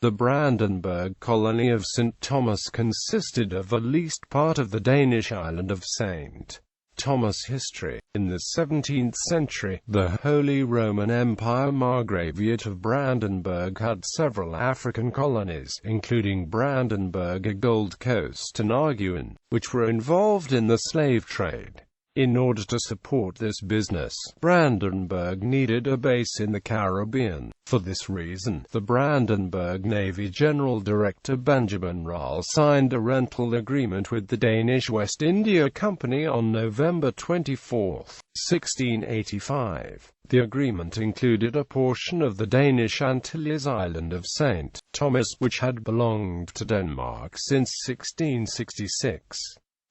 The Brandenburg colony of St. Thomas consisted of the leased part of the Danish island of St. Thomas. History. In the 17th century, the Holy Roman Empire Margraviate of Brandenburg had several African colonies, including Brandenburg, Gold Coast and Arguin, which were involved in the slave trade. In order to support this business, Brandenburg needed a base in the Caribbean. For this reason, the Brandenburg Navy General Director Benjamin Rall signed a rental agreement with the Danish West India Company on November 24, 1685. The agreement included a portion of the Danish Antilles island of St. Thomas, which had belonged to Denmark since 1666.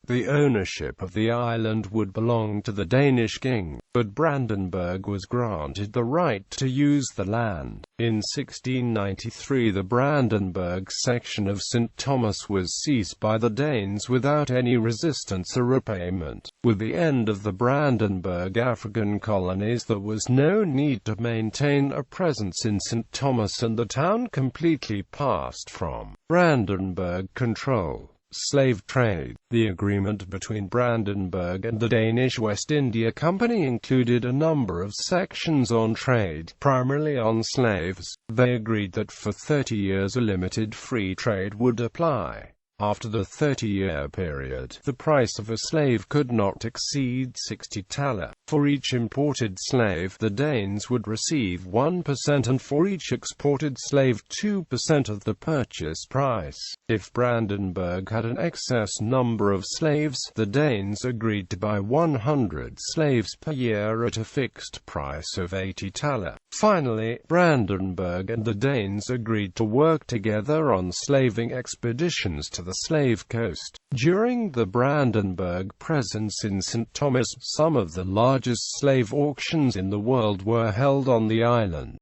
The ownership of the island would belong to the Danish king, but Brandenburg was granted the right to use the land. In 1693 the Brandenburg section of St. Thomas was seized by the Danes without any resistance or repayment. With the end of the Brandenburg African colonies, there was no need to maintain a presence in St. Thomas, and the town completely passed from Brandenburg control. Slave trade. The agreement between Brandenburg and the Danish West India Company included a number of sections on trade, primarily on slaves. They agreed that for 30 years a limited free trade would apply. After the 30-year period, the price of a slave could not exceed 60 thaler. For each imported slave, the Danes would receive 1%, and for each exported slave 2% of the purchase price. If Brandenburg had an excess number of slaves, the Danes agreed to buy 100 slaves per year at a fixed price of 80 thaler. Finally, Brandenburg and the Danes agreed to work together on slaving expeditions to the slave coast. During the Brandenburg presence in St. Thomas, some of the largest slave auctions in the world were held on the island.